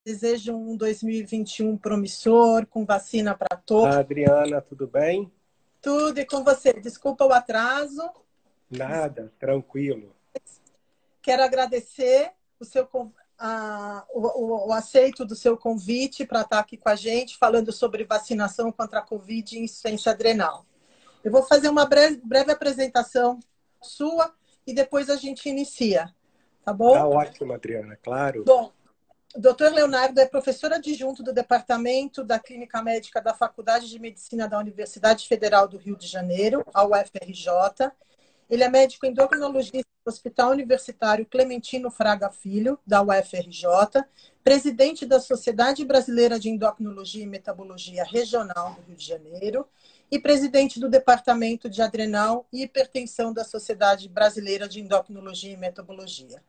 Desejo um 2021 promissor, com vacina para todos. Adriana, tudo bem? Tudo, e com você. Desculpa o atraso. Nada, tranquilo. Quero agradecer o aceito do seu convite para estar aqui com a gente, falando sobre vacinação contra a Covid e insuficiência adrenal. Eu vou fazer uma breve apresentação sua e depois a gente inicia, tá bom? Tá ótimo, Adriana, claro. Bom, o Dr. Leonardo é professor adjunto do Departamento da Clínica Médica da Faculdade de Medicina da Universidade Federal do Rio de Janeiro, a UFRJ. Ele é médico endocrinologista do Hospital Universitário Clementino Fraga Filho, da UFRJ, presidente da Sociedade Brasileira de Endocrinologia e Metabologia Regional do Rio de Janeiro e presidente do Departamento de Adrenal e Hipertensão da Sociedade Brasileira de Endocrinologia e Metabologia.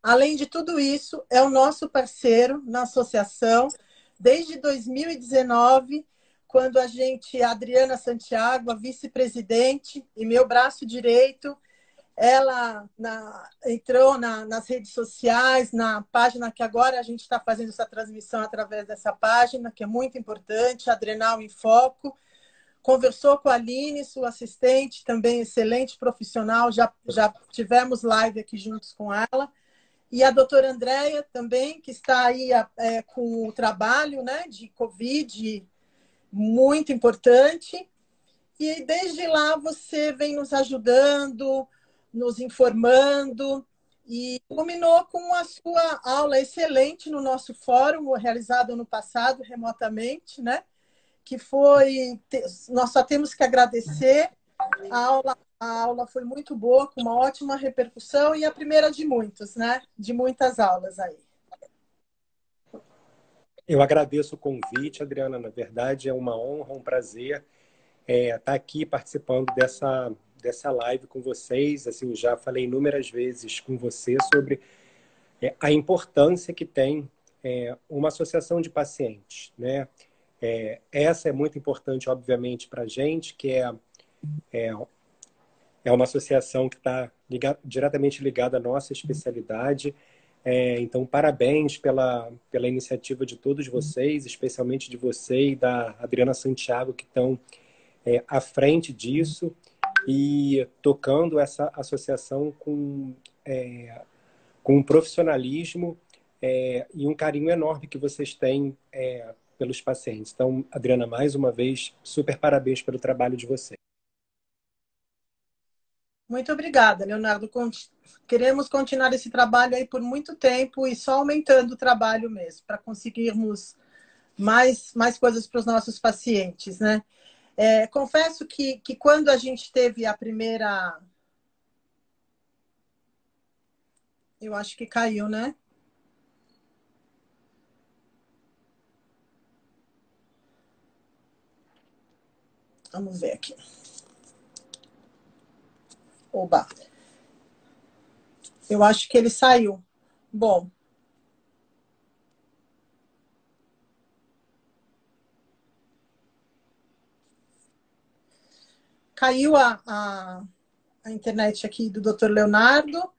Além de tudo isso, é o nosso parceiro na associação desde 2019, quando a Adriana Santiago, a vice-presidente e meu braço direito, ela entrou nas redes sociais, na página que agora a gente está fazendo essa transmissão através dessa página, que é muito importante, Adrenal em Foco. Conversou com a Aline, sua assistente, também excelente profissional, já tivemos live aqui juntos com ela. E a doutora Andréia também, que está aí com o trabalho, né, de Covid, muito importante. E desde lá você vem nos ajudando, nos informando, e culminou com a sua aula excelente no nosso fórum, realizado ano passado, remotamente, né? Que foi... Nós só temos que agradecer. A aula foi muito boa, com uma ótima repercussão, e a primeira de muitos, né? De muitas aulas aí. Eu agradeço o convite, Adriana. Na verdade, é uma honra, um prazer estar aqui participando dessa live com vocês. Assim, já falei inúmeras vezes com você sobre a importância que tem uma associação de pacientes, né? Essa é muito importante, obviamente, para a gente, que é uma associação que está diretamente ligada à nossa especialidade. Então, parabéns pela iniciativa de todos vocês, especialmente de você e da Adriana Santiago, que estão à frente disso e tocando essa associação com um profissionalismo e um carinho enorme que vocês têm pelos pacientes. Então, Adriana, mais uma vez, super parabéns pelo trabalho de vocês. Muito obrigada, Leonardo. Queremos continuar esse trabalho aí por muito tempo e só aumentando o trabalho mesmo, para conseguirmos mais coisas para os nossos pacientes, né? Confesso que quando a gente teve a primeira... Eu acho que caiu, né? Vamos ver aqui. Oba! Eu acho que ele saiu. Bom. Caiu a internet aqui do Dr. Leonardo.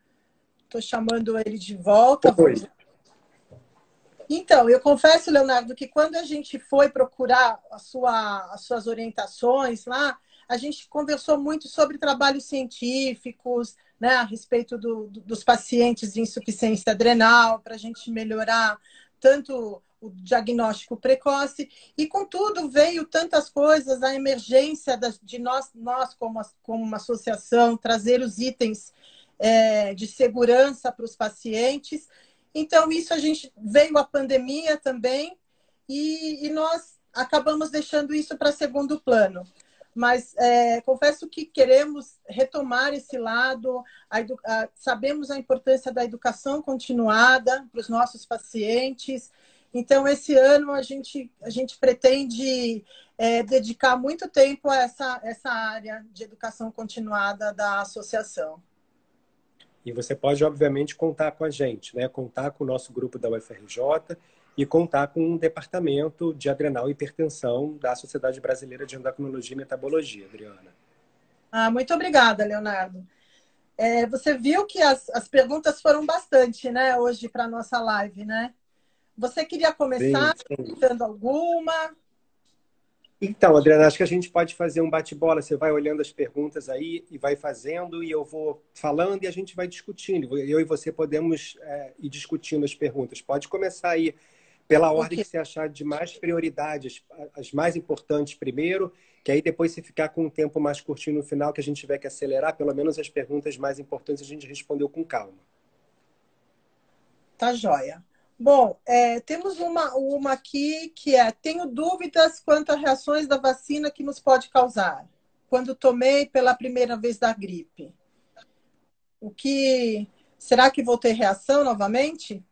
Estou chamando ele de volta. Então, eu confesso, Leonardo, que quando a gente foi procurar as suas orientações lá, a gente conversou muito sobre trabalhos científicos, né, a respeito dos pacientes de insuficiência adrenal, para a gente melhorar tanto o diagnóstico precoce, e contudo veio tantas coisas, a emergência de nós como uma associação, trazer os itens de segurança para os pacientes. Então, isso veio a pandemia também, e nós acabamos deixando isso para segundo plano. Mas confesso que queremos retomar esse lado, sabemos a importância da educação continuada para os nossos pacientes. Então, esse ano a gente pretende dedicar muito tempo a essa área de educação continuada da associação. E você pode, obviamente, contar com a gente, né? Contar com o nosso grupo da UFRJ e contar com o departamento de adrenal e hipertensão da Sociedade Brasileira de Endocrinologia e Metabologia, Adriana. Muito obrigada, Leonardo. Você viu que as perguntas foram bastante, né, hoje para a nossa live, né? Você queria Sim, começar sim. dando alguma? Então, Adriana, acho que a gente pode fazer um bate-bola. Você vai olhando as perguntas aí e vai fazendo, e eu vou falando e a gente vai discutindo. Eu e você podemos ir discutindo as perguntas. Pode começar aí pela ordem Ok. que você achar de mais prioridade, as mais importantes primeiro, que aí depois se ficar com um tempo mais curtinho no final, que a gente tiver que acelerar, pelo menos as perguntas mais importantes a gente respondeu com calma. Tá joia. Bom, temos uma aqui que é: tenho dúvidas quanto às reações da vacina que nos pode causar. Quando tomei pela primeira vez da gripe. O que será que vou ter reação novamente?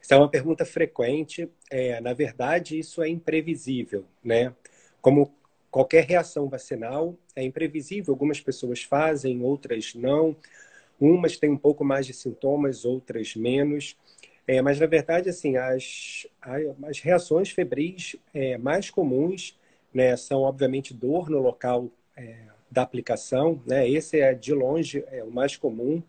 Essa é uma pergunta frequente. Na verdade, isso é imprevisível, né? Como qualquer reação vacinal, é imprevisível. Algumas pessoas fazem, outras não. Umas têm um pouco mais de sintomas, outras menos. Mas, na verdade, assim, as reações febris mais comuns, né, são, obviamente, dor no local da aplicação, né? Esse é, de longe, o mais comum.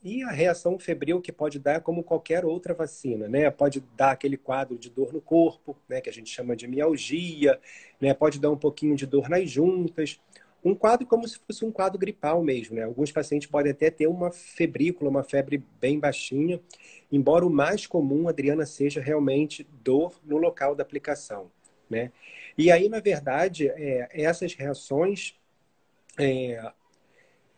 E a reação febril que pode dar como qualquer outra vacina, né? Pode dar aquele quadro de dor no corpo, né? Que a gente chama de mialgia, né? Pode dar um pouquinho de dor nas juntas. Um quadro como se fosse um quadro gripal mesmo, né? Alguns pacientes podem até ter uma febrícula, uma febre bem baixinha, embora o mais comum, Adriana, seja realmente dor no local da aplicação, né? E aí, na verdade, essas reações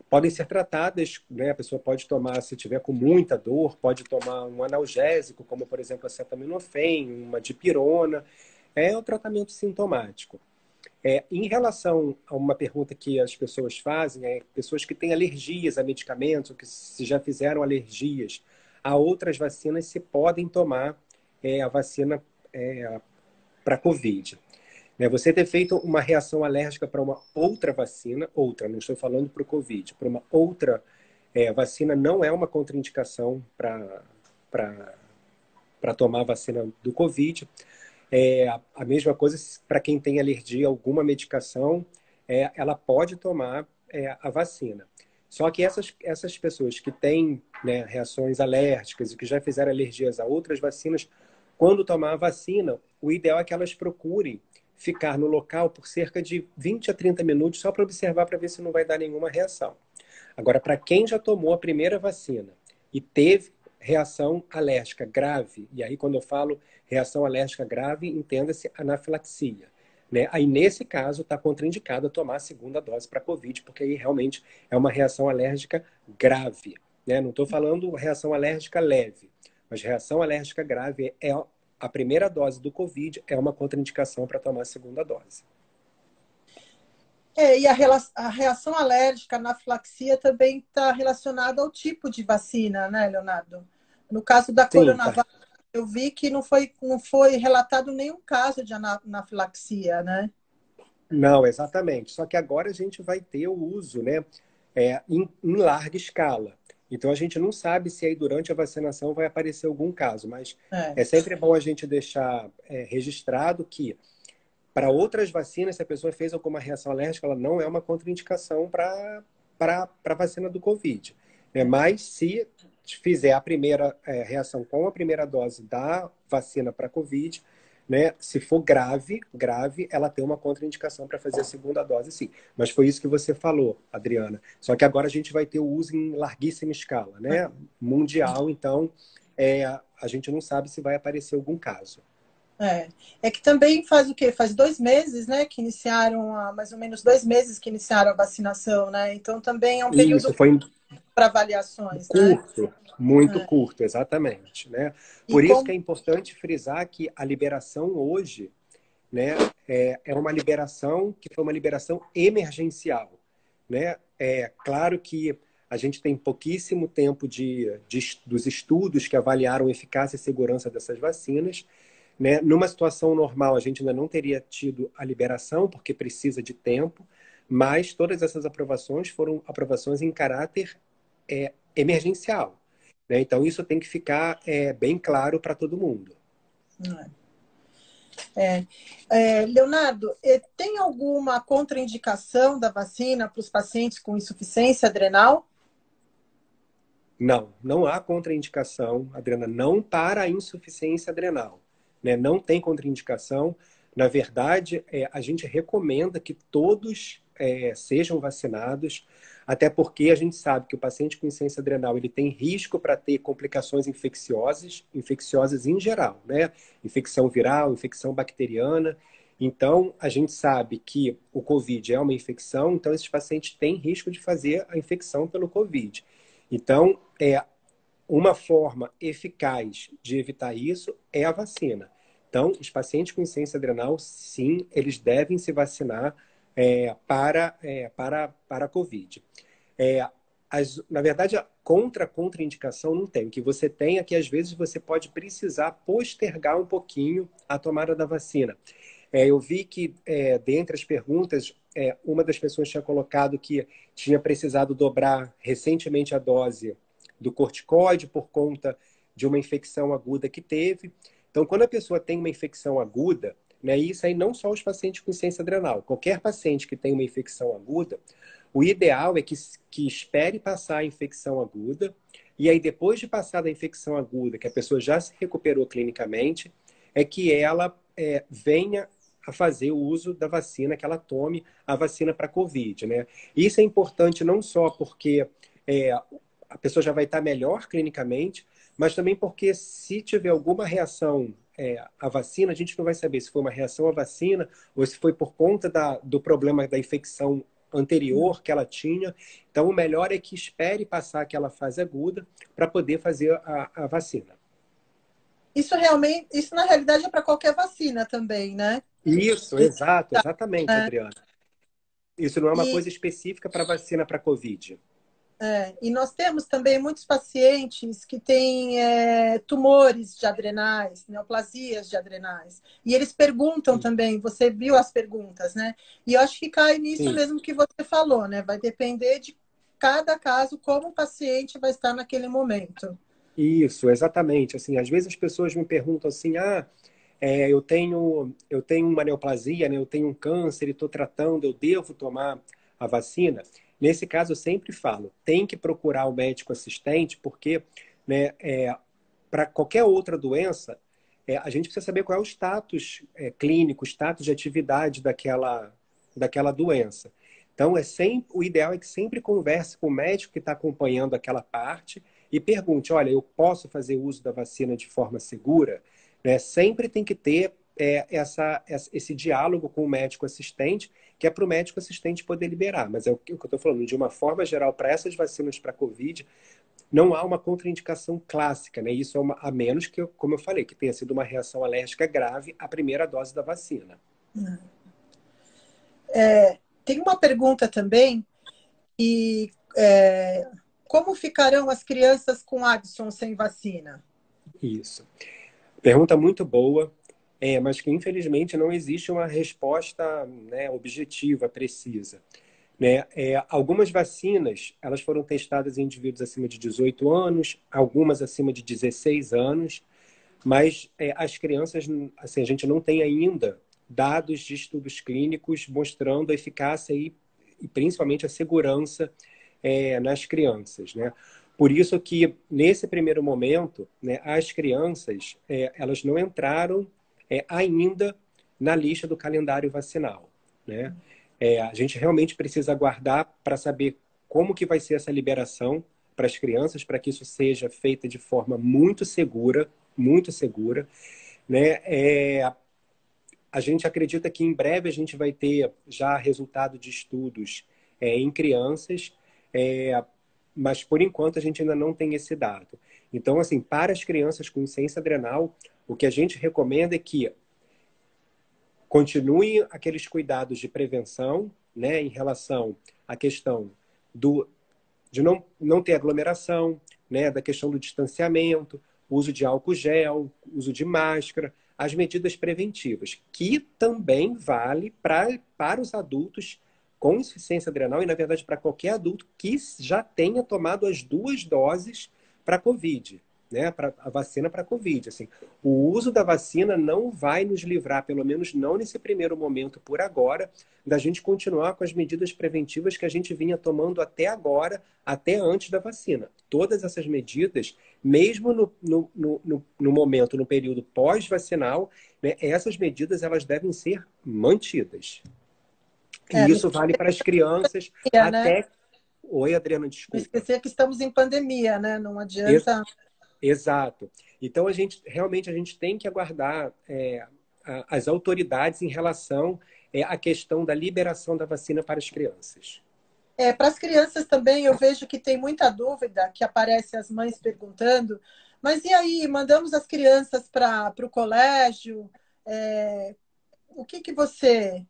podem ser tratadas, né? A pessoa pode tomar, se tiver com muita dor, pode tomar um analgésico, como por exemplo acetaminofém, uma dipirona. É o tratamento sintomático. Em relação a uma pergunta que as pessoas fazem, pessoas que têm alergias a medicamentos, ou que se já fizeram alergias a outras vacinas, se podem tomar a vacina para COVID. Você ter feito uma reação alérgica para uma outra vacina, não estou falando para o Covid, para uma outra vacina não é uma contraindicação para tomar a vacina do Covid. A mesma coisa para quem tem alergia a alguma medicação, ela pode tomar a vacina. Só que essas pessoas que têm, né, reações alérgicas e que já fizeram alergias a outras vacinas, quando tomar a vacina, o ideal é que elas procurem ficar no local por cerca de 20 a 30 minutos só para observar, para ver se não vai dar nenhuma reação. Agora, para quem já tomou a primeira vacina e teve reação alérgica grave, e aí quando eu falo reação alérgica grave, entenda-se anafilaxia. Né? Aí, nesse caso, está contraindicado tomar a segunda dose para COVID, porque aí realmente é uma reação alérgica grave. Né? Não estou falando reação alérgica leve, mas reação alérgica grave é a primeira dose do COVID, é uma contraindicação para tomar a segunda dose. E a reação alérgica, a anafilaxia, também está relacionada ao tipo de vacina, né, Leonardo? No caso da Sim, tá. Coronavac, eu vi que não foi relatado nenhum caso de anafilaxia, né? Não, exatamente. Só que agora a gente vai ter o uso, né, em larga escala. Então a gente não sabe se aí durante a vacinação vai aparecer algum caso, mas É. é sempre bom a gente deixar registrado que para outras vacinas, se a pessoa fez alguma reação alérgica, ela não é uma contraindicação para a vacina do Covid. Mas se fizer a primeira reação com a primeira dose da vacina para Covid, né, se for grave, ela tem uma contraindicação para fazer a segunda dose, sim. Mas foi isso que você falou, Adriana. Só que agora a gente vai ter o uso em larguíssima escala, né? Mundial, então a gente não sabe se vai aparecer algum caso. É que também faz o quê? Faz 2 meses, né? Que iniciaram, mais ou menos 2 meses que iniciaram a vacinação, né? Então também é um período Isso, foi para avaliações, né? curto, muito É. curto, exatamente, né? E Por isso que como é importante frisar que a liberação hoje, né, é uma liberação que foi uma liberação emergencial, né? É claro que a gente tem pouquíssimo tempo dos estudos que avaliaram a eficácia e segurança dessas vacinas, né? Numa situação normal, a gente ainda não teria tido a liberação, porque precisa de tempo, mas todas essas aprovações foram aprovações em caráter emergencial. Né? Então, isso tem que ficar bem claro para todo mundo. Leonardo, tem alguma contraindicação da vacina para os pacientes com insuficiência adrenal? Não, não há contraindicação, Adriana, não para a insuficiência adrenal, né? Não tem contraindicação. Na verdade, a gente recomenda que todos sejam vacinados, até porque a gente sabe que o paciente com insuficiência adrenal ele tem risco para ter complicações infecciosas em geral, né? Infecção viral, infecção bacteriana. Então, a gente sabe que o COVID é uma infecção, então esses pacientes têm risco de fazer a infecção pelo COVID. Então, uma forma eficaz de evitar isso é a vacina. Então, os pacientes com insuficiência adrenal, sim, eles devem se vacinar para a COVID. Na verdade, a contraindicação não tem. O que você tem é que, às vezes, você pode precisar postergar um pouquinho a tomada da vacina. Eu vi que, dentre as perguntas, uma das pessoas tinha colocado que tinha precisado dobrar recentemente a dose do corticoide por conta de uma infecção aguda que teve. Então, quando a pessoa tem uma infecção aguda, né, isso aí não só os pacientes com insuficiência adrenal, qualquer paciente que tem uma infecção aguda, o ideal é que espere passar a infecção aguda, e aí depois de passar da infecção aguda, que a pessoa já se recuperou clinicamente, é que ela venha a fazer o uso da vacina, que ela tome a vacina para COVID, né? Isso é importante não só porque a pessoa já vai estar melhor clinicamente, mas também porque se tiver alguma reação à vacina, a gente não vai saber se foi uma reação à vacina ou se foi por conta do problema da infecção anterior que ela tinha. Então, o melhor é que espere passar aquela fase aguda para poder fazer a vacina. Isso na realidade é para qualquer vacina também, né? Isso, exato, exatamente, É, Adriana. Isso não é uma e, coisa específica para vacina para COVID. e nós temos também muitos pacientes que têm tumores de adrenais, neoplasias de adrenais. E eles perguntam Sim. também, você viu as perguntas, né? E eu acho que cai nisso Sim. mesmo que você falou, né? Vai depender de cada caso, como o paciente vai estar naquele momento. Isso, exatamente. Assim, às vezes as pessoas me perguntam assim, eu tenho uma neoplasia, né? Eu tenho um câncer e estou tratando, eu devo tomar a vacina? Nesse caso, eu sempre falo, tem que procurar o médico assistente, porque, né, para qualquer outra doença, a gente precisa saber qual é o status clínico, o status de atividade daquela doença. Então, o ideal é que sempre converse com o médico que está acompanhando aquela parte e pergunte, olha, eu posso fazer uso da vacina de forma segura? Né? Sempre tem que ter esse diálogo com o médico assistente, que é para o médico assistente poder liberar. Mas é o que eu estou falando, de uma forma geral, para essas vacinas para COVID, não há uma contraindicação clássica, né? Isso a menos que, como eu falei, que tenha sido uma reação alérgica grave à primeira dose da vacina. Tem uma pergunta também, e como ficarão as crianças com Addison sem vacina? Isso. Pergunta muito boa, mas que infelizmente não existe uma resposta, né, objetiva, precisa. Né? Algumas vacinas, elas foram testadas em indivíduos acima de 18 anos, algumas acima de 16 anos, mas as crianças, assim, a gente não tem ainda dados de estudos clínicos mostrando a eficácia e principalmente a segurança nas crianças, né? Por isso que, nesse primeiro momento, né, as crianças, elas não entraram ainda na lista do calendário vacinal, né? A gente realmente precisa aguardar para saber como que vai ser essa liberação para as crianças, para que isso seja feito de forma muito segura, né? A gente acredita que em breve a gente vai ter já resultado de estudos em crianças, mas por enquanto a gente ainda não tem esse dado. Então, assim, para as crianças com insuficiência adrenal, o que a gente recomenda é que continuem aqueles cuidados de prevenção, né, em relação à questão de não ter aglomeração, né, da questão do distanciamento, uso de álcool gel, uso de máscara, as medidas preventivas, que também vale para os adultos com insuficiência adrenal e, na verdade, para qualquer adulto que já tenha tomado as 2 doses para a COVID. né, para a vacina para a Covid. Assim, o uso da vacina não vai nos livrar, pelo menos não nesse primeiro momento, por agora, da gente continuar com as medidas preventivas que a gente vinha tomando até agora, até antes da vacina. Todas essas medidas, mesmo no momento, no período pós-vacinal, né, essas medidas elas devem ser mantidas. E Não isso vale para as crianças esquecer, né? até... Oi, Adriana, Não desculpa. esquecer que estamos em pandemia, né? Não adianta. Exato. Então, a gente tem que aguardar as autoridades em relação à questão da liberação da vacina para as crianças. Para as crianças também, eu vejo que tem muita dúvida, que aparece as mães perguntando, mas e aí, mandamos as crianças para o colégio? O que você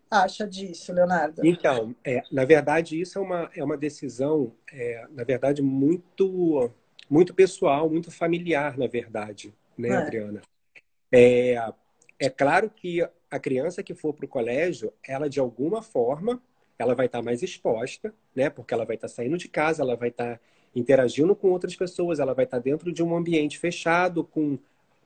acha disso, Leonardo? Então, na verdade, isso é uma decisão, na verdade, muito, muito pessoal, muito familiar, na verdade, né, É, Adriana? É, é claro que a criança que for para o colégio, ela de alguma forma, ela vai estar mais exposta, né? Porque ela vai estar saindo de casa, ela vai estar interagindo com outras pessoas, ela vai estar dentro de um ambiente fechado, com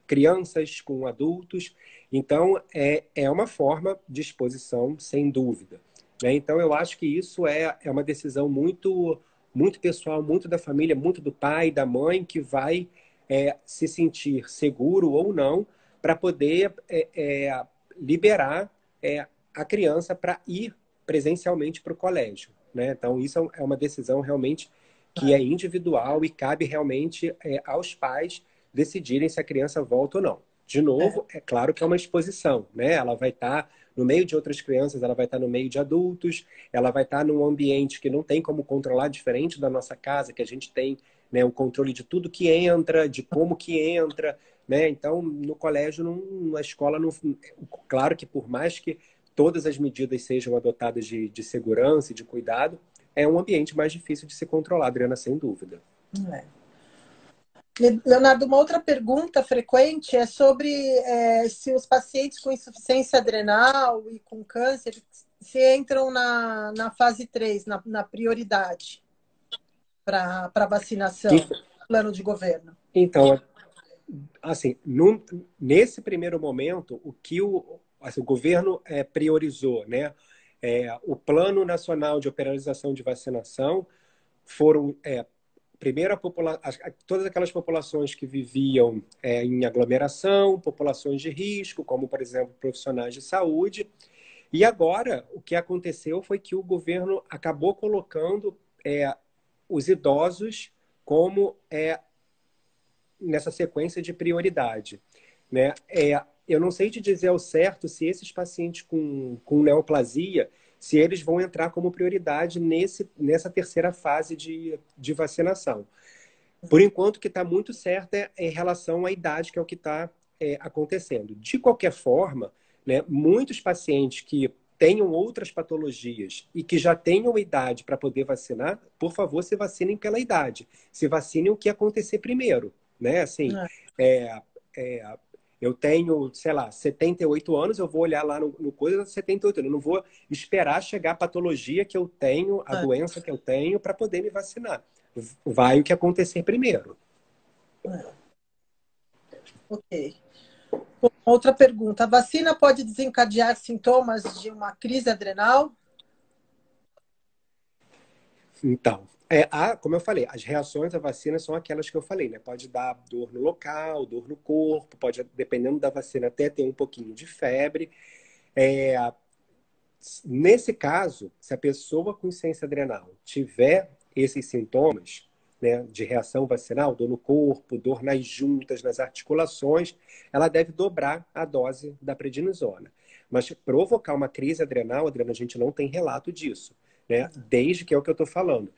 crianças, com adultos. Então, é uma forma de exposição, sem dúvida. Né? Então, eu acho que isso é uma decisão muito, muito pessoal, muito da família, muito do pai, da mãe, que vai se sentir seguro ou não para poder liberar a criança para ir presencialmente para o colégio. Né? Então, isso é uma decisão realmente que é individual e cabe realmente aos pais decidirem se a criança volta ou não. De novo, é claro que é uma exposição, né? Ela vai estar no meio de outras crianças, ela vai estar no meio de adultos, ela vai estar num ambiente que não tem como controlar, diferente da nossa casa, que a gente tem, né, o controle de tudo que entra, de como que entra, né? Então, no colégio, na escola, não, claro que por mais que todas as medidas sejam adotadas de segurança e de cuidado, é um ambiente mais difícil de se controlar, Adriana, sem dúvida. é. Leonardo, uma outra pergunta frequente é sobre se os pacientes com insuficiência adrenal e com câncer se entram na fase 3, na prioridade para vacinação, plano de governo. Então, assim, nesse primeiro momento, o que o governo priorizou, né? O Plano Nacional de Operacionalização de Vacinação foram, primeiro, todas aquelas populações que viviam em aglomeração, populações de risco, como, por exemplo, profissionais de saúde. E agora, o que aconteceu foi que o governo acabou colocando os idosos como nessa sequência de prioridade. Né? Eu não sei te dizer ao certo se esses pacientes com neoplasia, se eles vão entrar como prioridade nessa terceira fase de vacinação. Por enquanto, o que está muito certo é em relação à idade, que é o que está acontecendo. De qualquer forma, né, muitos pacientes que tenham outras patologias e que já tenham idade para poder vacinar, por favor, se vacinem pela idade. Se vacinem o que acontecer primeiro. Né? Assim, é, é, eu tenho, sei lá, 78 anos, eu vou olhar lá no coisa de 78 anos. Eu não vou esperar chegar a patologia que eu tenho, a doença que eu tenho, para poder me vacinar. Vai o que acontecer primeiro. Ok. Outra pergunta. A vacina pode desencadear sintomas de uma crise adrenal? Então, como eu falei, as reações à vacina são aquelas que eu falei, né? Pode dar dor no local, dor no corpo, pode, dependendo da vacina, até ter um pouquinho de febre. Nesse caso, se a pessoa com insuficiência adrenal tiver esses sintomas, né, de reação vacinal, dor no corpo, dor nas juntas, nas articulações, ela deve dobrar a dose da prednisona. Mas provocar uma crise adrenal, Adriana, a gente não tem relato disso, né? Desde que é o que eu estou falando.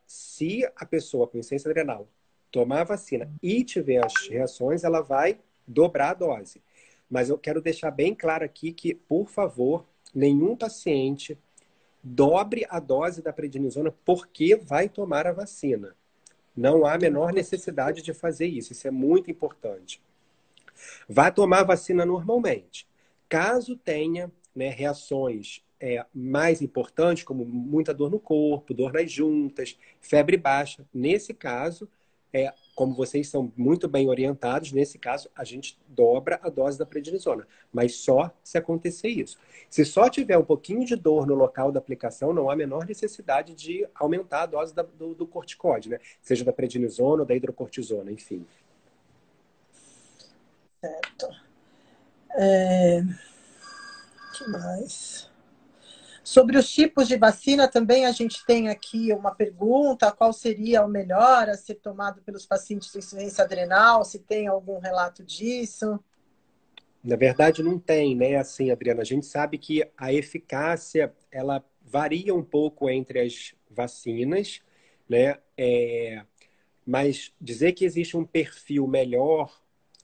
Se a pessoa com insuficiência adrenal tomar a vacina e tiver as reações, ela vai dobrar a dose. Mas eu quero deixar bem claro aqui que, por favor, nenhum paciente dobre a dose da prednisona porque vai tomar a vacina. Não há a menor necessidade de fazer isso. Isso é muito importante. Vai tomar a vacina normalmente. Caso tenha, né, reações mais importantes, como muita dor no corpo, dor nas juntas, febre baixa, nesse caso, como vocês são muito bem orientados, nesse caso, a gente dobra a dose da prednisona. Mas só se acontecer isso. Se só tiver um pouquinho de dor no local da aplicação, não há a menor necessidade de aumentar a dose do corticóide, né? Seja da prednisona ou da hidrocortisona, enfim. Certo. Que mais? Sobre os tipos de vacina, também a gente tem aqui uma pergunta: qual seria o melhor a ser tomado pelos pacientes com insuficiência adrenal? Se tem algum relato disso? Na verdade, não tem, né? Assim, Adriana, a gente sabe que a eficácia, ela varia um pouco entre as vacinas, né? Mas dizer que existe um perfil melhor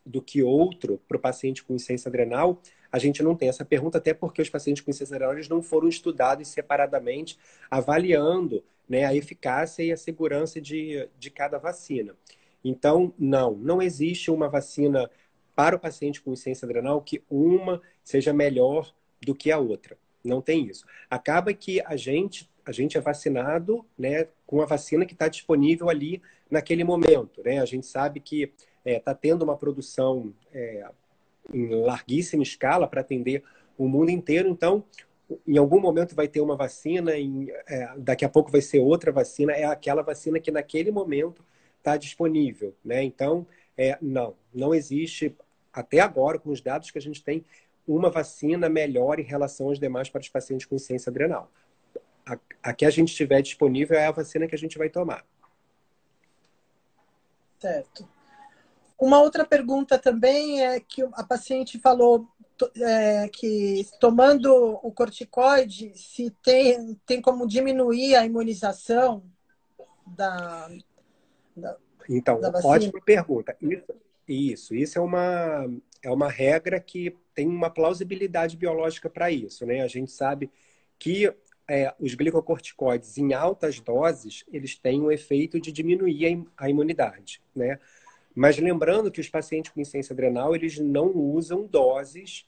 do que outro para o paciente com insuficiência adrenal, a gente não tem essa pergunta, até porque os pacientes com insuficiência adrenal eles não foram estudados separadamente, avaliando, né, a eficácia e a segurança de cada vacina. Então, não existe uma vacina para o paciente com insuficiência adrenal que uma seja melhor do que a outra. Não tem isso. Acaba que a gente é vacinado, né, com a vacina que está disponível ali naquele momento, né? A gente sabe que está tendo uma produção em larguíssima escala para atender o mundo inteiro. Então, em algum momento vai ter uma vacina, daqui a pouco vai ser outra vacina, é aquela vacina que naquele momento está disponível, né? Então, não existe, até agora, com os dados que a gente tem, uma vacina melhor em relação aos demais para os pacientes com insuficiência adrenal. A que a gente tiver disponível é a vacina que a gente vai tomar. Certo. Uma outra pergunta também é que a paciente falou que tomando o corticoide, se tem como diminuir a imunização da Então, vacina? ótima pergunta. Isso é uma regra que tem uma plausibilidade biológica para isso, né? A gente sabe que os glicocorticoides em altas doses, eles têm o efeito de diminuir a imunidade, né? Mas lembrando que os pacientes com insuficiência adrenal, eles não usam doses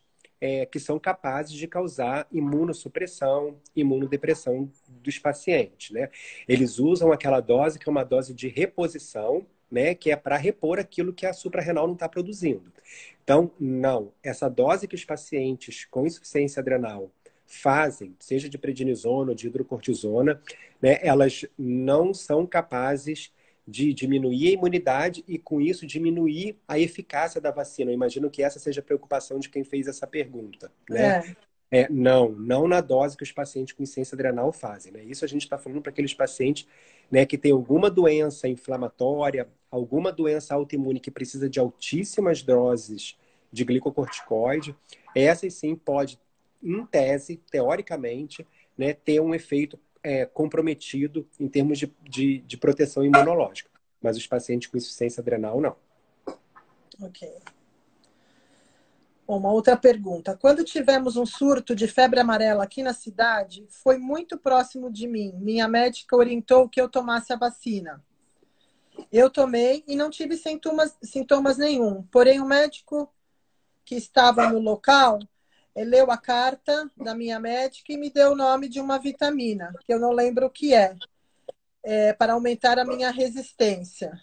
que são capazes de causar imunossupressão, imunodepressão dos pacientes, né? Eles usam aquela dose que é uma dose de reposição, né? Que é para repor aquilo que a suprarrenal não está produzindo. Então, não. Essa dose que os pacientes com insuficiência adrenal fazem, seja de prednisona ou de hidrocortisona, né? Elas não são capazes de diminuir a imunidade e, com isso, diminuir a eficácia da vacina. Eu imagino que essa seja a preocupação de quem fez essa pergunta, né? Não na dose que os pacientes com insuficiência adrenal fazem, né? Isso a gente está falando para aqueles pacientes, né, que têm alguma doença inflamatória, alguma doença autoimune que precisa de altíssimas doses de glicocorticoide. Essas sim pode, em tese, teoricamente, né, ter um efeito comprometido em termos de proteção imunológica. Mas os pacientes com insuficiência adrenal, não. Ok. Uma outra pergunta. Quando tivemos um surto de febre amarela aqui na cidade, foi muito próximo de mim. Minha médica orientou que eu tomasse a vacina. Eu tomei e não tive sintomas nenhum. Porém, o médico que estava no local leu a carta da minha médica e me deu o nome de uma vitamina, que eu não lembro o que para aumentar a minha resistência.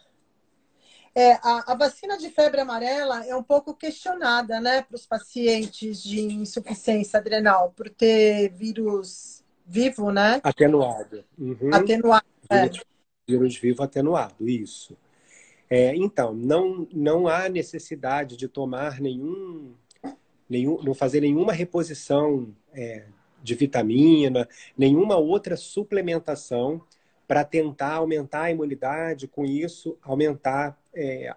A vacina de febre amarela é um pouco questionada, né, para os pacientes de insuficiência adrenal, por ter vírus vivo, né? Atenuado. Uhum. Atenuado. Vírus vivo atenuado, isso. Então, não há necessidade de tomar não fazer nenhuma reposição de vitamina, nenhuma outra suplementação para tentar aumentar a imunidade, com isso aumentar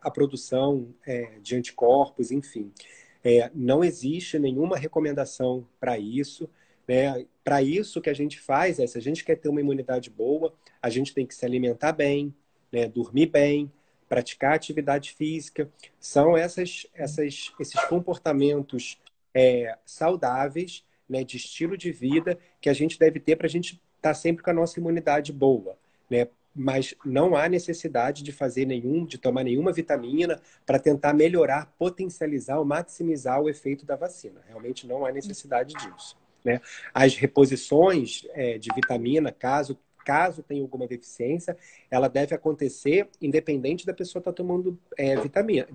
a produção de anticorpos, enfim. Não existe nenhuma recomendação para isso, né? Para isso que a gente faz se a gente quer ter uma imunidade boa, a gente tem que se alimentar bem, né? Dormir bem, praticar atividade física. São esses comportamentos saudáveis, né, de estilo de vida que a gente deve ter para a gente estar sempre com a nossa imunidade boa, né? Mas não há necessidade de tomar nenhuma vitamina para tentar melhorar, potencializar ou maximizar o efeito da vacina. Realmente não há necessidade disso, né? As reposições de vitamina, caso caso tenha alguma deficiência, ela deve acontecer independente da pessoa estar tomando vitamina,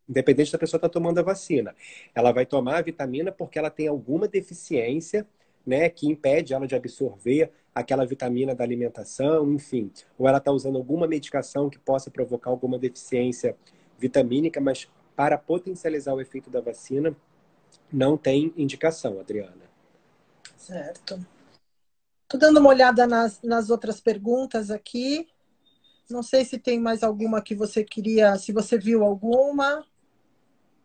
independente da pessoa estar tomando a vacina. Ela vai tomar a vitamina porque ela tem alguma deficiência, né, que impede ela de absorver aquela vitamina da alimentação, enfim. Ou ela está usando alguma medicação que possa provocar alguma deficiência vitamínica, mas para potencializar o efeito da vacina, não tem indicação, Adriana. Certo. Estou dando uma olhada nas outras perguntas aqui. Não sei se tem mais alguma que você queria, se você viu alguma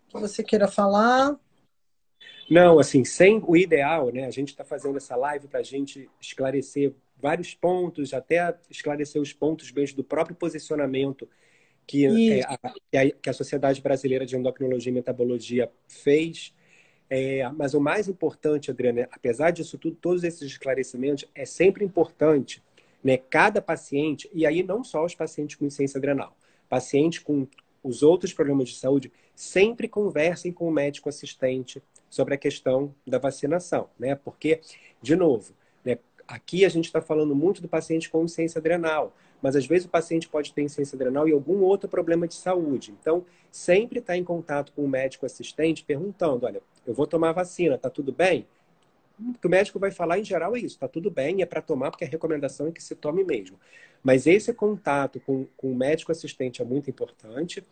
que você queira falar. Não, assim, sem o ideal, né? A gente está fazendo essa live para a gente esclarecer vários pontos, até esclarecer os pontos mesmo do próprio posicionamento Isso. que a Sociedade Brasileira de Endocrinologia e Metabologia fez. Mas o mais importante, Adriana, apesar disso tudo, todos esses esclarecimentos, é sempre importante, né? Cada paciente, e aí não só os pacientes com insuficiência adrenal, pacientes com os outros problemas de saúde, sempre conversem com o médico assistente sobre a questão da vacinação, né? Porque, de novo, né, aqui a gente está falando muito do paciente com insuficiência adrenal, mas às vezes o paciente pode ter insuficiência adrenal e algum outro problema de saúde. Então, sempre estar em contato com o médico assistente perguntando, olha, eu vou tomar vacina, tá tudo bem? O que o médico vai falar em geral é isso, tá tudo bem, é para tomar, porque a recomendação é que se tome mesmo. Mas esse contato com o médico assistente é muito importante.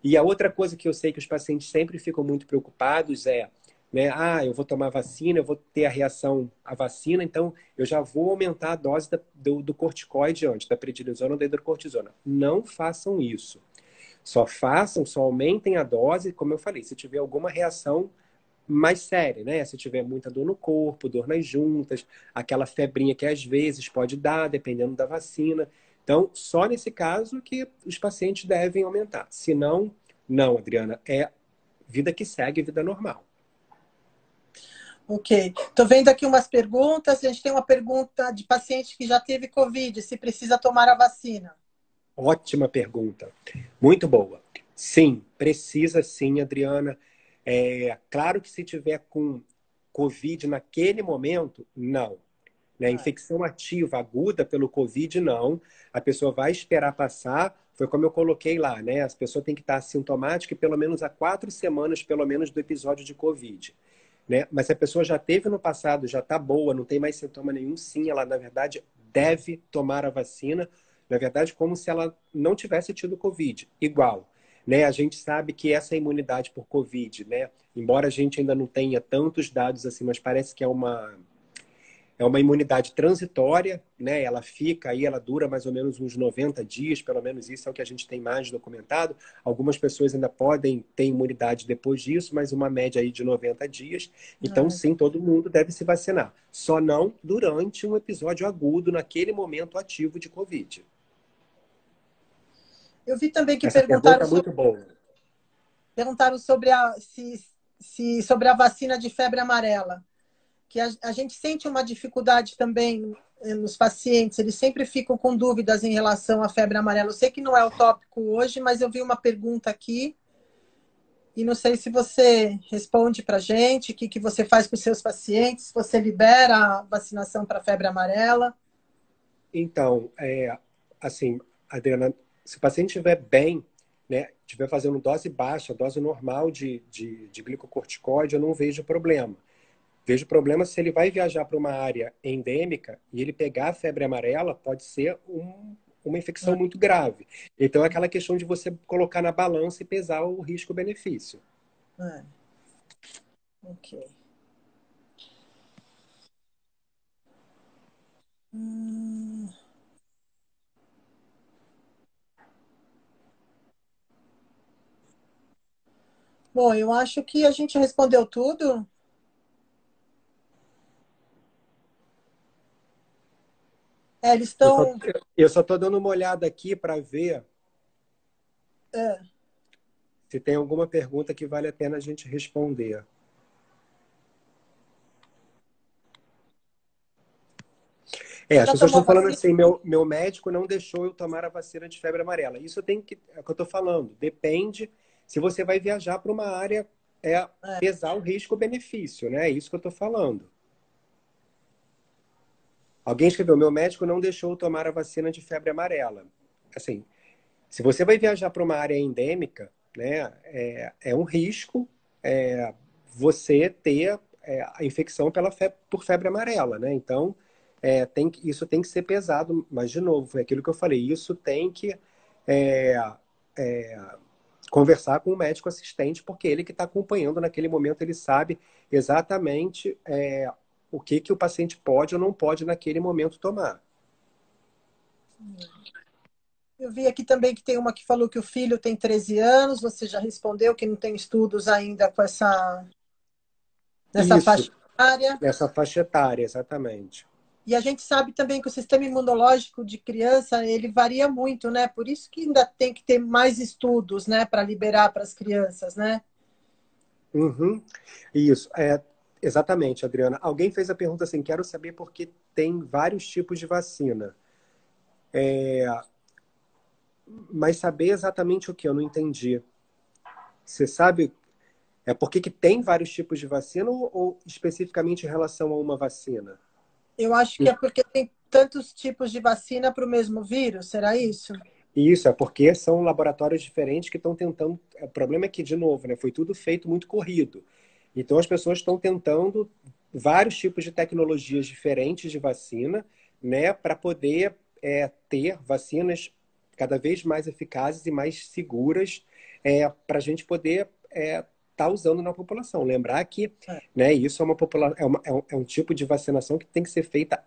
E a outra coisa que eu sei que os pacientes sempre ficam muito preocupados é, né, eu vou tomar vacina, eu vou ter a reação à vacina, então eu já vou aumentar a dose do corticoide antes, da prednisona ou da hidrocortisona. Não façam isso. Só aumentem a dose, como eu falei, se tiver alguma reação mais séria, né? Se tiver muita dor no corpo, dor nas juntas, aquela febrinha que às vezes pode dar, dependendo da vacina. Então, só nesse caso que os pacientes devem aumentar. Se não, não, Adriana, é vida que segue, vida normal. Ok. Estou vendo aqui umas perguntas. A gente tem uma pergunta de paciente que já teve Covid, se precisa tomar a vacina. Ótima pergunta. Muito boa. Sim, precisa sim, Adriana. Claro que se tiver com Covid naquele momento, não. Né? Infecção ativa aguda pelo Covid, não. A pessoa vai esperar passar. Foi como eu coloquei lá, né? As pessoas têm que estar assintomática pelo menos há 4 semanas, pelo menos, do episódio de Covid. Né? Mas se a pessoa já teve no passado, já está boa, não tem mais sintoma nenhum, sim, ela, na verdade, deve tomar a vacina. Na verdade, como se ela não tivesse tido Covid. Igual. Né? A gente sabe que essa imunidade por Covid, né? Embora a gente ainda não tenha tantos dados assim, mas parece que é uma imunidade transitória, né? Ela fica aí, ela dura mais ou menos uns 90 dias, pelo menos isso é o que a gente tem mais documentado. Algumas pessoas ainda podem ter imunidade depois disso, mas uma média aí de 90 dias. Então, sim, todo mundo deve se vacinar. Só não durante um episódio agudo, naquele momento ativo de Covid. Eu vi também que Essa pergunta é muito boa. Perguntaram sobre sobre a vacina de febre amarela. Que a gente sente uma dificuldade também nos pacientes, eles sempre ficam com dúvidas em relação à febre amarela. Eu sei que não é o tópico hoje, mas eu vi uma pergunta aqui e não sei se você responde para a gente, o que você faz com os seus pacientes, se você libera a vacinação para febre amarela. Então, assim, Adriana, se o paciente estiver bem, né, estiver fazendo dose baixa, dose normal de glicocorticoide, eu não vejo problema. Vejo problema se ele vai viajar para uma área endêmica e ele pegar a febre amarela, pode ser uma infecção muito grave. Então, é aquela questão de você colocar na balança e pesar o risco-benefício. Ok. Bom, eu acho que a gente respondeu tudo. Eles estão. Eu só estou dando uma olhada aqui para ver se tem alguma pergunta que vale a pena a gente responder. As Já pessoas tomou estão falando vacina? assim, meu médico não deixou eu tomar a vacina de febre amarela. Isso é o que eu estou falando. Depende se você vai viajar para uma área, pesar o risco-benefício, né? É isso que eu estou falando. Alguém escreveu, meu médico não deixou eu tomar a vacina de febre amarela. Assim, se você vai viajar para uma área endêmica, né, é um risco você ter a infecção por febre amarela, né? Então, isso tem que ser pesado, mas, de novo, foi aquilo que eu falei, isso tem que é, é, conversar com o médico assistente, porque ele que está acompanhando naquele momento, ele sabe exatamente o que o paciente pode ou não pode naquele momento tomar. Eu vi aqui também que tem uma que falou que o filho tem 13 anos, você já respondeu que não tem estudos ainda com nessa Isso, faixa etária. nessa faixa etária, exatamente. E a gente sabe também que o sistema imunológico de criança, ele varia muito, né? Por isso que ainda tem que ter mais estudos, né, para liberar para as crianças, né? Uhum. Isso, exatamente, Adriana. Alguém fez a pergunta assim, quero saber por que tem vários tipos de vacina. Mas saber exatamente o que? Eu não entendi. Você sabe, por que tem vários tipos de vacina ou especificamente em relação a uma vacina? Eu acho que é porque tem tantos tipos de vacina para o mesmo vírus, será isso? Isso, é porque são laboratórios diferentes que estão tentando. O problema é que, de novo, né, foi tudo feito muito corrido. Então, as pessoas estão tentando vários tipos de tecnologias diferentes de vacina, né, para poder ter vacinas cada vez mais eficazes e mais seguras para a gente poder estar usando na população. Lembrar que É, né, isso é um tipo de vacinação que tem que ser feita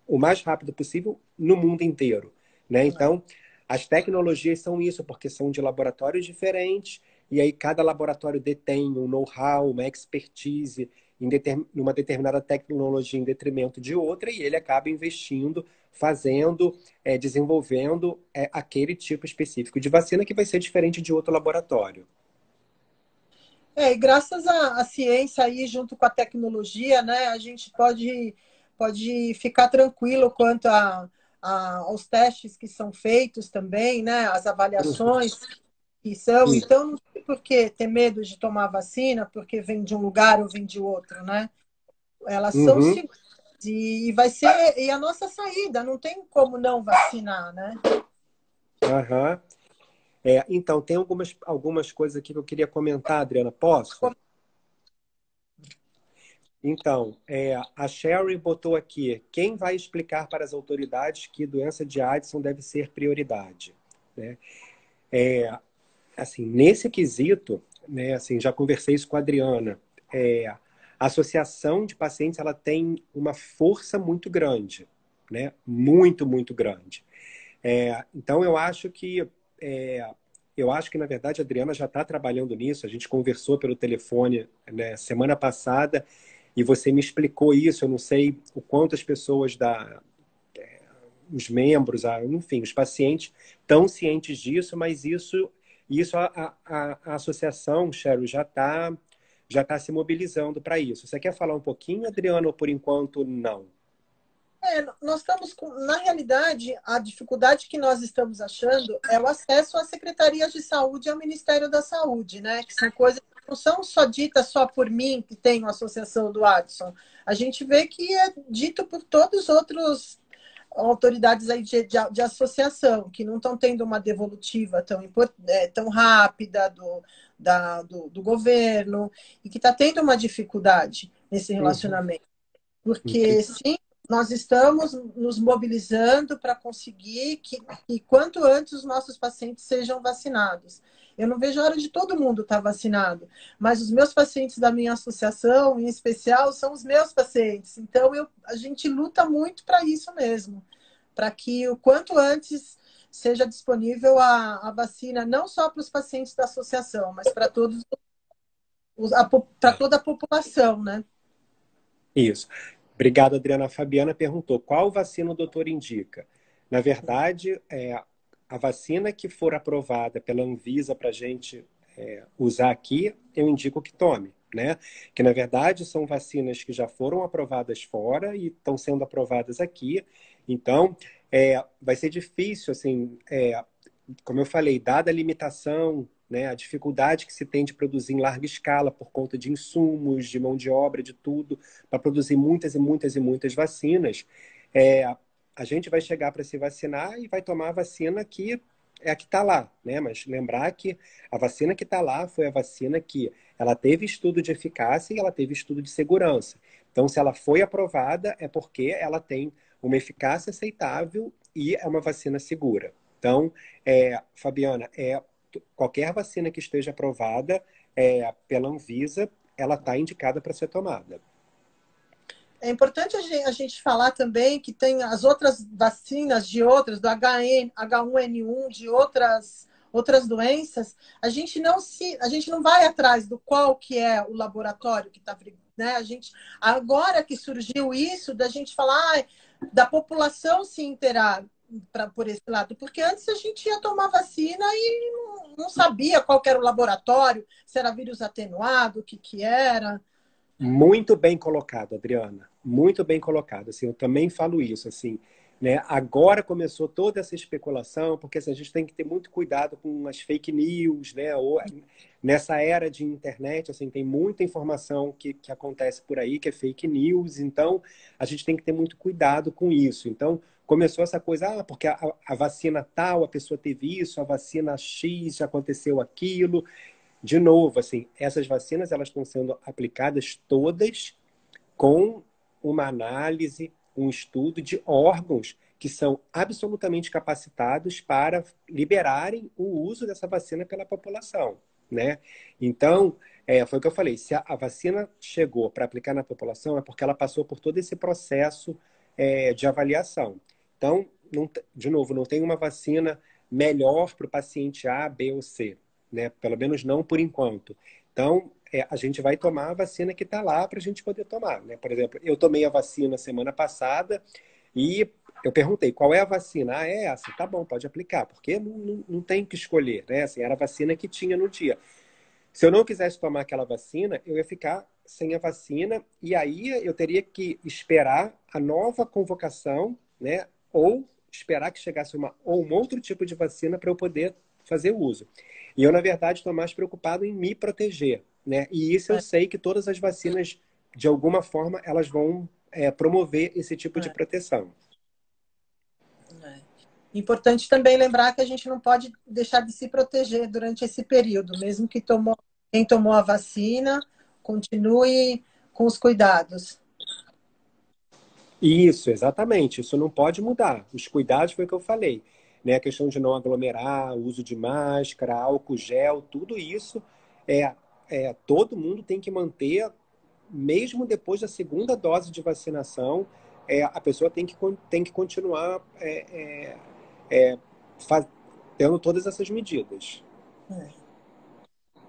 o mais rápido possível no mundo inteiro. Né? é. Então, as tecnologias são isso, porque são de laboratórios diferentes, e aí cada laboratório detém um know-how, uma expertise em uma determinada tecnologia em detrimento de outra, e ele acaba investindo, fazendo, desenvolvendo aquele tipo específico de vacina que vai ser diferente de outro laboratório. E graças à ciência aí, junto com a tecnologia, né, a gente pode ficar tranquilo quanto aos testes que são feitos também, né, as avaliações que são. Então, não tem por que ter medo de tomar vacina, porque vem de um lugar ou vem de outro, né? Elas são Uhum. seguras e vai ser e a nossa saída, não tem como não vacinar, né? Aham. Então, tem algumas coisas aqui que eu queria comentar, Adriana. Posso? Então, a Sherry botou aqui: quem vai explicar para as autoridades que doença de Addison deve ser prioridade? Né? Assim, nesse quesito, né, assim, já conversei isso com a Adriana. A associação de pacientes ela tem uma força muito grande, né? Muito, muito grande. Então, é, eu acho que, na verdade, a Adriana já está trabalhando nisso. A gente conversou pelo telefone, né, semana passada e você me explicou isso. Eu não sei o quanto as pessoas os membros, enfim, os pacientes estão cientes disso, mas isso a associação, Cheryl, já tá se mobilizando para isso. Você quer falar um pouquinho, Adriana, ou por enquanto não? Nós estamos na realidade, a dificuldade que nós estamos achando é o acesso às secretarias de saúde e ao Ministério da Saúde, né? Que são coisas que não são só ditas só por mim, que tenho a associação do Adson. A gente vê que é dito por todos os outros autoridades aí de associação, que não estão tendo uma devolutiva tão rápida do governo, e que está tendo uma dificuldade nesse Uhum. relacionamento. Porque, sim, nós estamos nos mobilizando para conseguir que quanto antes os nossos pacientes sejam vacinados. Eu não vejo a hora de todo mundo estar vacinado, mas os meus pacientes da minha associação, em especial, são os meus pacientes. Então, a gente luta muito para isso mesmo, para que o quanto antes seja disponível a vacina, não só para os pacientes da associação, mas para para toda a população, né? Isso. Obrigado, Adriana. A Fabiana perguntou: qual vacina o doutor indica? Na verdade, a vacina que for aprovada pela Anvisa para a gente usar aqui, eu indico que tome, né? Que na verdade são vacinas que já foram aprovadas fora e estão sendo aprovadas aqui. Então, vai ser difícil, assim, como eu falei, dada a limitação, né, a dificuldade que se tem de produzir em larga escala por conta de insumos, de mão de obra, de tudo, para produzir muitas e muitas e muitas vacinas, é, a gente vai chegar para se vacinar e vai tomar a vacina que é a que está lá, né? Mas lembrar que a vacina que está lá foi a vacina que ela teve estudo de eficácia e ela teve estudo de segurança. Então, se ela foi aprovada, é porque ela tem uma eficácia aceitável e é uma vacina segura. Então, Fabiana, qualquer vacina que esteja aprovada pela Anvisa, ela está indicada para ser tomada. É importante a gente falar também que tem as outras vacinas de outras, do H1N1, de outras doenças, a gente não vai atrás do qual que é o laboratório que está, né? Agora que surgiu isso, da gente falar da população se inteirar por esse lado, porque antes a gente ia tomar vacina e não sabia qual que era o laboratório, se era vírus atenuado, o que era. Muito bem colocado, Adriana. Muito bem colocado. Assim, eu também falo isso. Assim, né? Agora começou toda essa especulação, porque assim, a gente tem que ter muito cuidado com as fake news, né? Ou, nessa era de internet, assim, tem muita informação que acontece por aí que é fake news. Então, a gente tem que ter muito cuidado com isso. Então, começou essa coisa, porque a vacina tal, a pessoa teve isso, a vacina X já aconteceu aquilo. De novo, assim, essas vacinas elas estão sendo aplicadas todas com uma análise, um estudo de órgãos que são absolutamente capacitados para liberarem o uso dessa vacina pela população, né? Então, foi o que eu falei, se a vacina chegou para aplicar na população é porque ela passou por todo esse processo de avaliação. Então, de novo, não tem uma vacina melhor para o paciente A, B ou C, né? Pelo menos não por enquanto. Então, a gente vai tomar a vacina que está lá para a gente poder tomar, né? Por exemplo, eu tomei a vacina semana passada e eu perguntei qual é a vacina. Ah, é essa. Tá bom, pode aplicar, porque não tem que escolher, né? Assim, era a vacina que tinha no dia. Se eu não quisesse tomar aquela vacina, eu ia ficar sem a vacina e aí eu teria que esperar a nova convocação, né? Ou esperar que chegasse um outro tipo de vacina para eu poder fazer uso. E eu, na verdade, estou mais preocupado em me proteger, né? E isso eu sei que todas as vacinas, de alguma forma, elas vão promover esse tipo de proteção. Importante também lembrar que a gente não pode deixar de se proteger durante esse período, mesmo que quem tomou a vacina, continue com os cuidados. Isso, exatamente. Isso não pode mudar. Os cuidados foi o que eu falei, né? A questão de não aglomerar, o uso de máscara, álcool gel, tudo isso todo mundo tem que manter, mesmo depois da segunda dose de vacinação, a pessoa tem que continuar tendo todas essas medidas.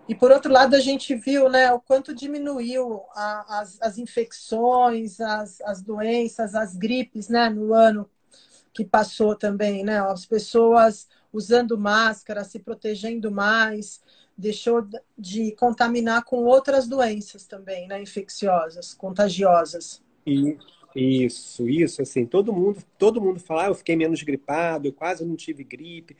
E, por outro lado, a gente viu, né, o quanto diminuiu as infecções, as doenças, as gripes, né, no ano que passou também, né? As pessoas usando máscara, se protegendo mais, deixou de contaminar com outras doenças também, né, infecciosas, contagiosas. E isso, assim, todo mundo fala, eu fiquei menos gripado, eu quase não tive gripe,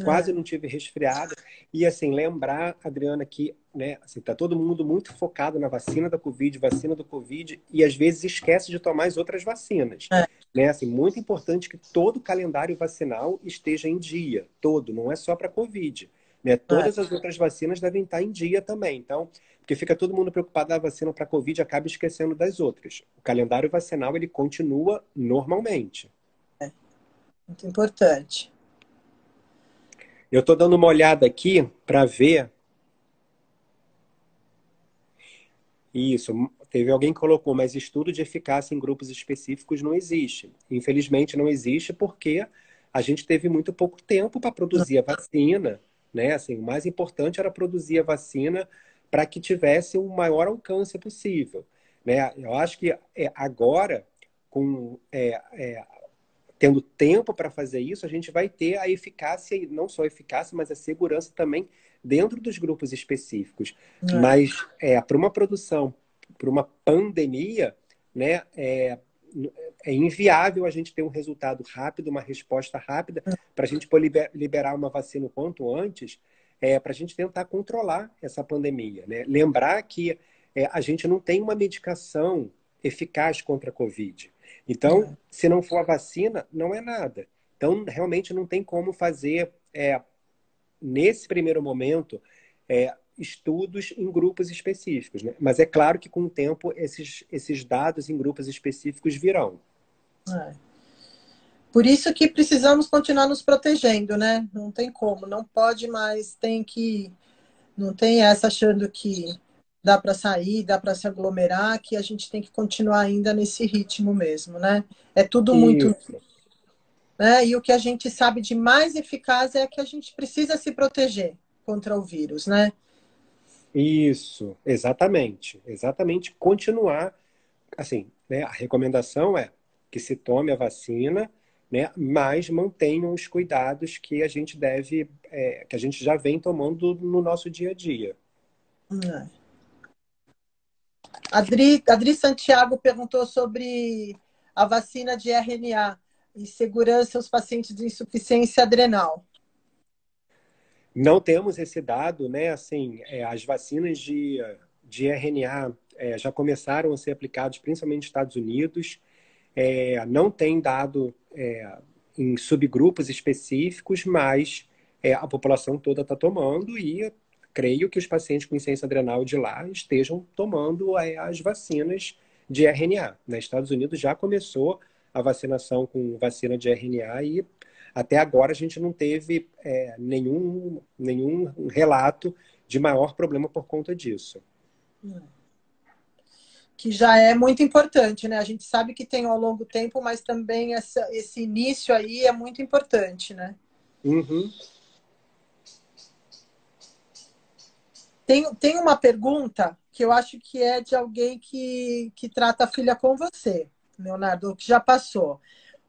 quase não tive resfriado. E assim, lembrar, Adriana, que, né, assim, tá todo mundo muito focado na vacina do Covid, e às vezes esquece de tomar as outras vacinas. Né? Assim, muito importante que todo o calendário vacinal esteja em dia, todo, não é só para Covid. Né? Todas as outras vacinas devem estar em dia também. Então, porque fica todo mundo preocupado da vacina para Covid e acaba esquecendo das outras. O calendário vacinal, ele continua normalmente. Muito importante. Eu estou dando uma olhada aqui para ver. Isso, teve alguém que colocou, mas estudo de eficácia em grupos específicos não existe. Infelizmente não existe porque a gente teve muito pouco tempo para produzir a vacina, né? Assim, o mais importante era produzir a vacina para que tivesse o maior alcance possível, né? Eu acho que agora, com tendo tempo para fazer isso, a gente vai ter a eficácia, e não só a eficácia, mas a segurança também dentro dos grupos específicos. Mas para uma produção, para uma pandemia, né, é inviável a gente ter um resultado rápido, uma resposta rápida, para a gente poder liberar uma vacina o quanto antes, para a gente tentar controlar essa pandemia. Né? Lembrar que a gente não tem uma medicação eficaz contra a Covid. Então, se não for a vacina, não é nada. Então, realmente não tem como fazer, nesse primeiro momento, estudos em grupos específicos, né? Mas é claro que com o tempo esses dados em grupos específicos virão. É. Por isso que precisamos continuar nos protegendo, né? Não tem como, não pode mais, tem que. Não tem essa achando que dá para sair, dá para se aglomerar, que a gente tem que continuar ainda nesse ritmo mesmo, né? É tudo muito. Isso, Né? E o que a gente sabe de mais eficaz é que a gente precisa se proteger contra o vírus, né? isso, exatamente. Exatamente, continuar, assim, né, a recomendação é que se tome a vacina, né, mas mantenham os cuidados que a gente deve, que a gente já vem tomando no nosso dia a dia. É. Adri Santiago perguntou sobre a vacina de RNA e segurança aos pacientes de insuficiência adrenal. Não temos esse dado, né? Assim, as vacinas de RNA já começaram a ser aplicadas, principalmente nos Estados Unidos. Não tem dado em subgrupos específicos, mas a população toda está tomando e creio que os pacientes com insuficiência adrenal de lá estejam tomando as vacinas de RNA. Nos Estados Unidos já começou a vacinação com vacina de RNA e até agora a gente não teve nenhum relato de maior problema por conta disso. Que já é muito importante, né? A gente sabe que tem ao longo tempo, mas também esse início aí é muito importante, né? Uhum. Tem uma pergunta que eu acho que é de alguém que trata a filha com você, Leonardo, que já passou.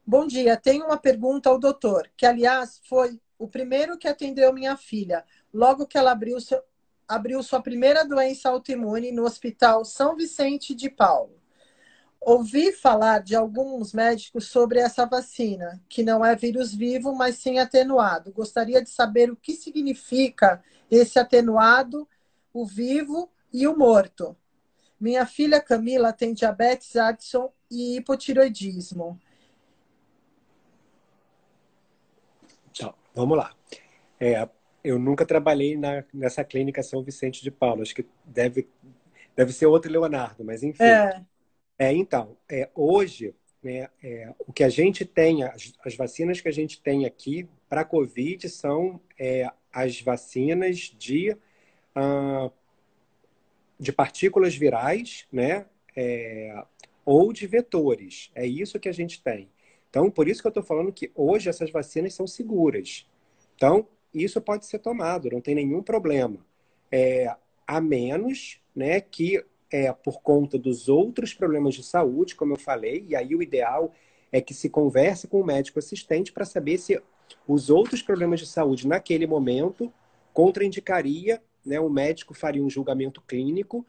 Bom dia, tenho uma pergunta ao doutor, que aliás foi o primeiro que atendeu minha filha, logo que ela abriu sua primeira doença autoimune no Hospital São Vicente de Paulo. Ouvi falar de alguns médicos sobre essa vacina, que não é vírus vivo, mas sim atenuado. Gostaria de saber o que significa esse atenuado, o vivo e o morto. Minha filha Camila tem diabetes Addison e hipotiroidismo. Então, vamos lá. Eu nunca trabalhei nessa clínica São Vicente de Paulo. Acho que deve ser outro Leonardo, mas enfim. É, Então, hoje, né, o que a gente tem, as vacinas que a gente tem aqui para a Covid são as vacinas ah, de partículas virais, né, ou de vetores. É isso que a gente tem. Então, por isso que eu estou falando que hoje essas vacinas são seguras. Então, isso pode ser tomado, não tem nenhum problema. A menos, né, que por conta dos outros problemas de saúde, como eu falei, e aí o ideal é que se converse com o médico assistente para saber se os outros problemas de saúde naquele momento contraindicaria, né, o médico faria um julgamento clínico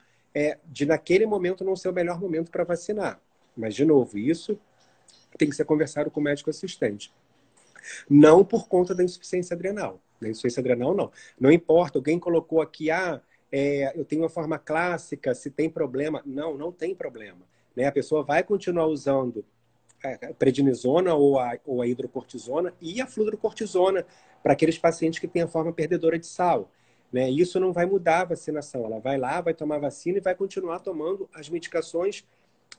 de naquele momento não ser o melhor momento para vacinar. Mas, de novo, isso tem que ser conversado com o médico assistente. Não por conta da insuficiência adrenal. Da insuficiência adrenal, não. Não importa, alguém colocou aqui, eu tenho uma forma clássica, se tem problema. Não, não tem problema. Né? A pessoa vai continuar usando a prednisona ou a hidrocortisona e a fluorocortisona para aqueles pacientes que têm a forma perdedora de sal. Né? Isso não vai mudar a vacinação. Ela vai lá, vai tomar vacina e vai continuar tomando as medicações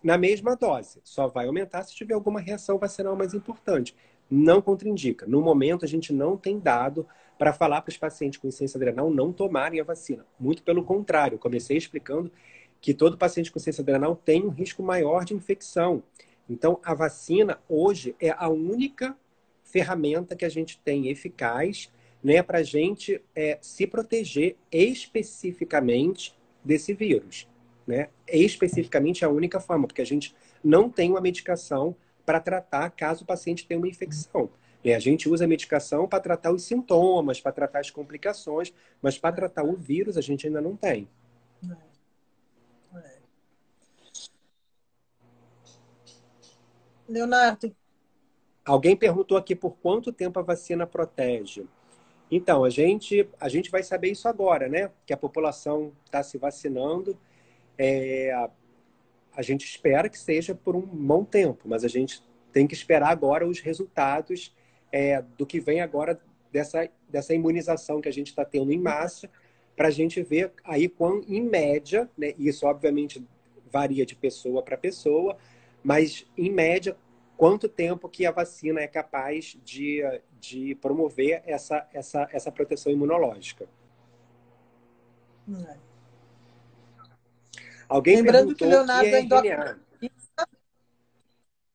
na mesma dose. Só vai aumentar se tiver alguma reação vacinal mais importante. Não contraindica. No momento, a gente não tem dado para falar para os pacientes com insuficiência adrenal não tomarem a vacina. Muito pelo contrário. Eu comecei explicando que todo paciente com insuficiência adrenal tem um risco maior de infecção. Então, a vacina hoje é a única ferramenta que a gente tem eficaz, né, para a gente se proteger especificamente desse vírus. Né? Especificamente a única forma, porque a gente não tem uma medicação para tratar caso o paciente tenha uma infecção. A gente usa a medicação para tratar os sintomas, para tratar as complicações, mas para tratar o vírus a gente ainda não tem. Leonardo, Alguém perguntou aqui por quanto tempo a vacina protege. Então, a gente vai saber isso agora, né? Que a população está se vacinando. a gente espera que seja por um bom tempo, mas a gente tem que esperar agora os resultados do que vem agora dessa imunização que a gente está tendo em massa, para a gente ver aí quão, em média, né, isso obviamente varia de pessoa para pessoa, mas em média, quanto tempo que a vacina é capaz de promover essa proteção imunológica. Alguém Lembrando que o perguntou o que Leonardo é é RNA.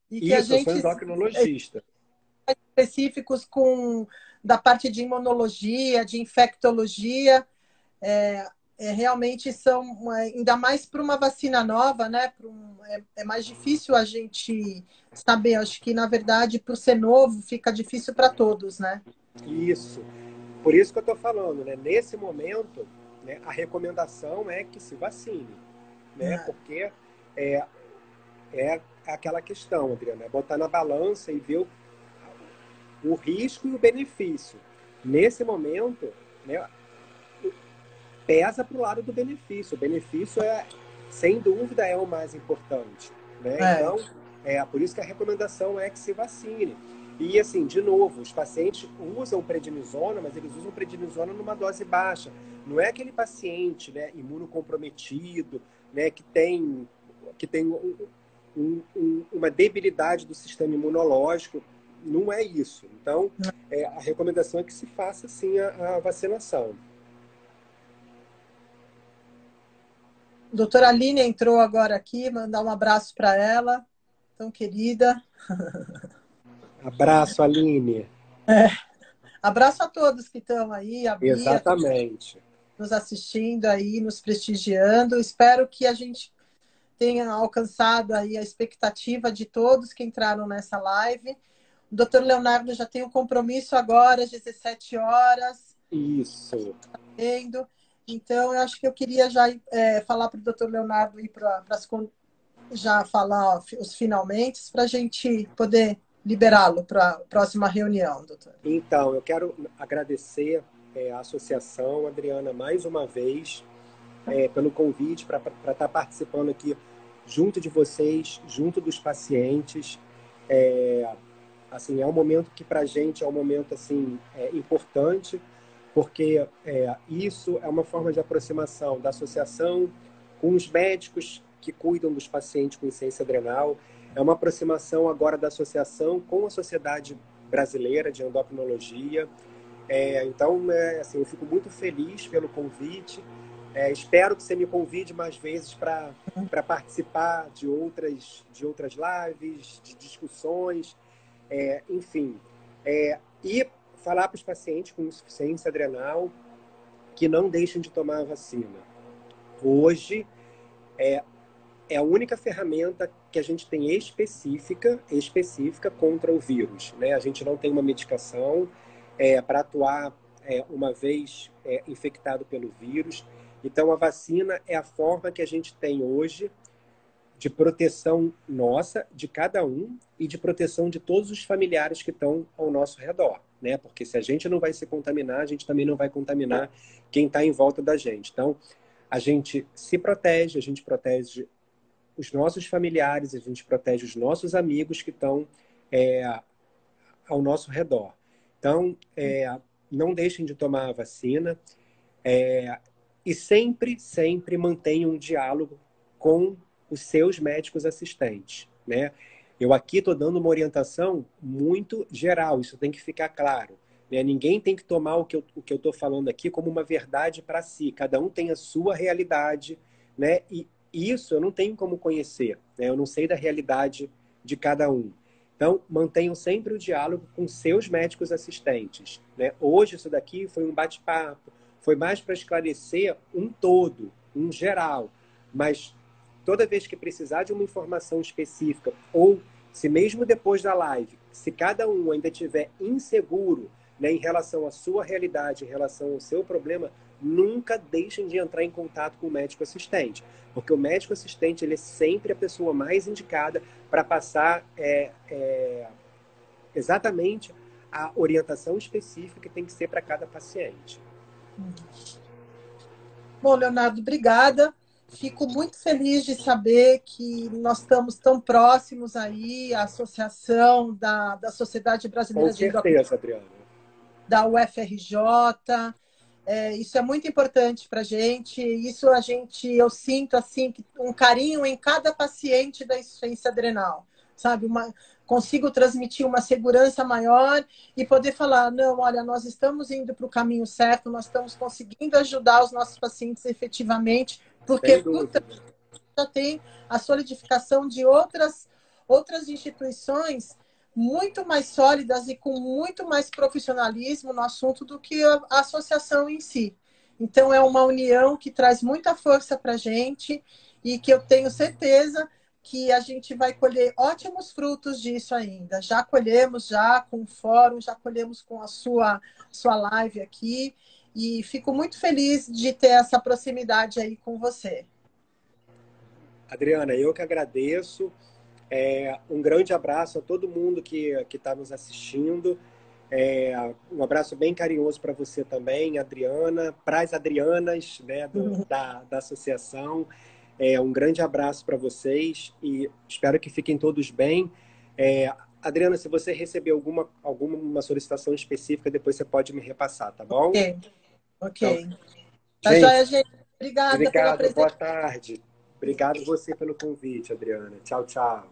e que a Isso, eu sou gente endocrinologista. específicos da parte de imunologia, de infectologia, realmente são, ainda mais para uma vacina nova, né? É mais difícil a gente saber. Acho que, na verdade, por ser novo, fica difícil para todos, né? Isso. Por isso que eu estou falando, né? Nesse momento, né, a recomendação é que se vacine, né? Porque é aquela questão, Adriana, é botar na balança e ver o risco e o benefício. Nesse momento, né, pesa para o lado do benefício. O benefício sem dúvida, é o mais importante, né? Então, por isso que a recomendação é que se vacine. E, assim, de novo, os pacientes usam prednisona, mas eles usam prednisona numa dose baixa. Não é aquele paciente, né, imunocomprometido, né, que tem uma debilidade do sistema imunológico. Não é isso. Então, a recomendação é que se faça, sim, a vacinação. A doutora Aline entrou agora aqui, mandar um abraço para ela, tão querida. Abraço, Aline. Abraço a todos que estão aí, a Bia, Exatamente. nos assistindo aí, nos prestigiando. Espero que a gente tenha alcançado aí a expectativa de todos que entraram nessa live. O doutor Leonardo já tem um compromisso agora, às 17 horas. Isso. Então, eu acho que eu queria já falar para o doutor Leonardo ir já falar os finalmente, para a gente poder liberá-lo para a próxima reunião, doutor. Então, eu quero agradecer a associação, Adriana, mais uma vez, pelo convite para estar participando aqui junto de vocês, junto dos pacientes. Assim, é um momento que para a gente é um momento assim, importante, porque isso é uma forma de aproximação da associação com os médicos que cuidam dos pacientes com insuficiência adrenal. É uma aproximação agora da associação com a Sociedade Brasileira de Endocrinologia. Então, assim, eu fico muito feliz pelo convite. Espero que você me convide mais vezes para participar de outras lives, de discussões, enfim. E falar para os pacientes com insuficiência adrenal que não deixem de tomar a vacina. Hoje, é a única ferramenta que a gente tem específica contra o vírus, né? A gente não tem uma medicação para atuar uma vez infectado pelo vírus. Então, a vacina é a forma que a gente tem hoje de proteção nossa, de cada um, e de proteção de todos os familiares que estão ao nosso redor, né? Porque se a gente não vai se contaminar, a gente também não vai contaminar quem está em volta da gente. Então, a gente se protege, a gente protege os nossos familiares, a gente protege os nossos amigos que estão ao nosso redor. Então, não deixem de tomar a vacina e sempre, sempre mantenham um diálogo com os seus médicos assistentes, né? Eu aqui estou dando uma orientação muito geral, isso tem que ficar claro, né? Ninguém tem que tomar o que eu estou falando aqui como uma verdade para si. Cada um tem a sua realidade, né? E isso eu não tenho como conhecer, né? Eu não sei da realidade de cada um. Então, mantenham sempre o diálogo com seus médicos assistentes, né? Hoje, isso daqui foi um bate-papo, foi mais para esclarecer um todo, um geral. Mas toda vez que precisar de uma informação específica, ou se mesmo depois da live, se cada um ainda estiver inseguro, né, em relação à sua realidade, em relação ao seu problema, nunca deixem de entrar em contato com o médico assistente. Porque o médico assistente ele é sempre a pessoa mais indicada para passar exatamente a orientação específica que tem que ser para cada paciente. Bom, Leonardo, obrigada. Fico muito feliz de saber que nós estamos tão próximos aí, a Associação da Sociedade Com Brasileira de certeza, Adriana. da UFRJ. Isso é muito importante para a gente. Eu sinto assim um carinho em cada paciente da insuficiência adrenal, sabe? Consigo transmitir uma segurança maior e poder falar, não, olha, nós estamos indo para o caminho certo, nós estamos conseguindo ajudar os nossos pacientes efetivamente, porque Sem dúvida. já tem a solidificação de outras instituições muito mais sólidas e com muito mais profissionalismo no assunto do que a associação em si. Então, é uma união que traz muita força para a gente e que eu tenho certeza que a gente vai colher ótimos frutos disso ainda. Já colhemos, já com o fórum, já colhemos com a sua live aqui e fico muito feliz de ter essa proximidade aí com você. Adriana, eu que agradeço. Um grande abraço a todo mundo que está nos assistindo. Um abraço bem carinhoso para você também, Adriana, para as Adrianas, né, da associação. Um grande abraço para vocês e espero que fiquem todos bem. Adriana, se você receber alguma solicitação específica, depois você pode me repassar, tá bom? Ok. Então, Tá gente, joia, gente. Obrigada pela obrigado, presença. boa tarde. Obrigado você pelo convite, Adriana. Tchau, tchau.